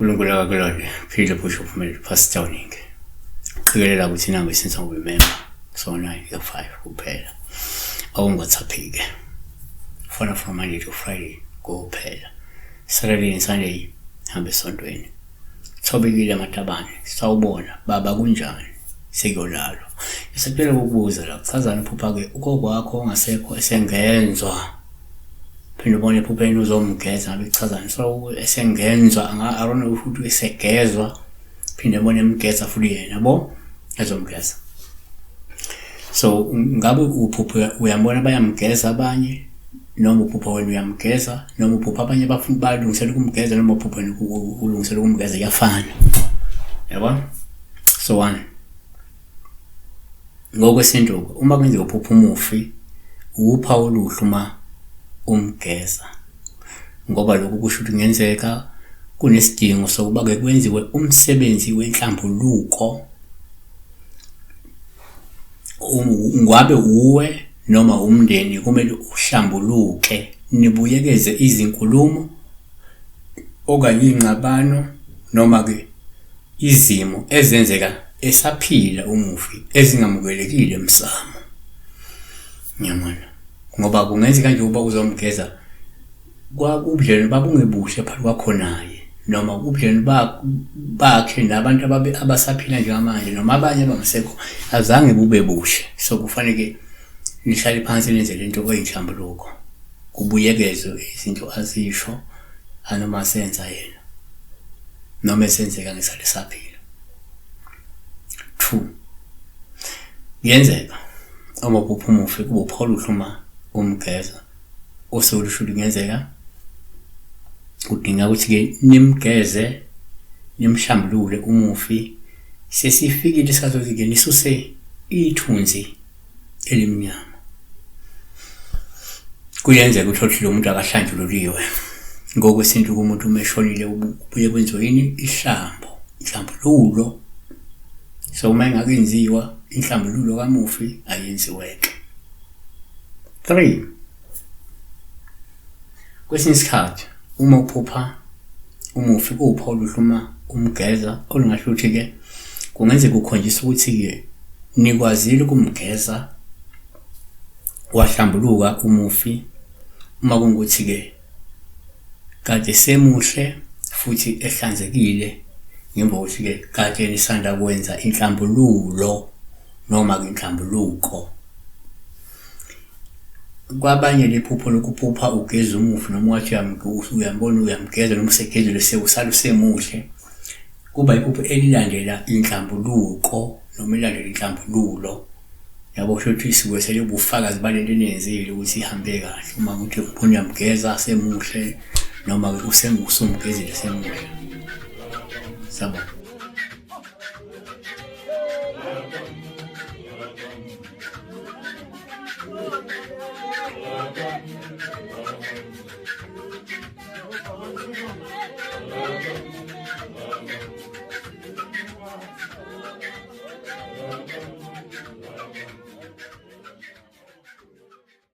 uNkulunkulu akakulona phile phusha uphumele past downing qikelela ukuthi inamba since ngibemember so 9 ya 5 kuphela awungathaphike fana from Monday to Friday kuphela Saturday and Sunday hambe esontweni thobekile amatabane sawubona baba kunjani sekuyolalo isicela ukubuza la kuchazana iphupha ke ugogo wakho ongasekho esengenzwa phinde ubone iphupha yini uzomgeza ngabe kuchazana so esengenzwa I don't know futhi esegezwa phinde ubone emgeza futhi yena yabo ezomgeza so ngabe uphupha uyambona bayamgeza abanye noma uphupha wena uyamgeza noma uphupha abanye bafuna balungisela ukumgeza noma uphupha wena ulungisela ukumgeza yafana yabo so one ngokwesintu uma kwenzeka uphupha umufi upha oluhlu uma umgeza ngoba lokho kusho ukuthi ngenzeka kunesidingo sokuba ke kwenziwe umsebenzi wenhlambuluko ngabe uwe noma umndeni kumele uhlambuluke nibuyekeze izinkulumo okanye ingxabano noma ke izimo ezenzeka esaphila umufi ezingamukelekile emsamo nyamana ngoba kungenzeka nje uba uzomgeza kwakubudlelwane babungebuhle phakathi kwakho naye noma ubudlelwane bakhe nabantu abasaphila njengamanje noma abanye abangasekho azange bube buhle so kufanele nihlale phansi lenze lento oyinhlambuluko kubuyekezwe izinto azisho anoma senza yena noma esenzeka ngesale saphila 2 yenzeka uma uphupha umufi kuba uphawula uhluma umgeza osolusho ngenzeka kudinga ukuthi ke nimgeze nimhlambulule umufi sesifikile isikhathi sokuthi nisuse ithunzi elimnyama kuyenzeka ukuthi lo muntu akahlanjululiwe ngokwesintu kumuntu umeshonile ubuye kwenziwe yini ihlambululo so uma engakenziwa inhlambululo kamufi ayenziweke 3 kwesinye isikhathi uma uphupha umufi kupha oluhluma umgeza olungasho ukuthi ke kungenzeka ukhonjiswa ukuthi ke nikwazile ukumgeza wahlambuluka umufi uma kungukuthi ke kade semuhle futhi ehlanzekile ngemva kokuthi ke kade nisanda kwenza inhlambululo noma ke inhlambuluko kwabanye lephupho lokuphupha ugeza umufi noma wathi uyambona uyamgeza noma usegezile sewusala usemuhle kuba iphupho elilandela inhlambuluko noma elilandela inhlambululo yabo shothi sikwesele ubufakazi balento enenzile ukuthi ihambe kahle uma ukuthi ubona uyamgeza semuhle noma usengusumgezile semuhle sabo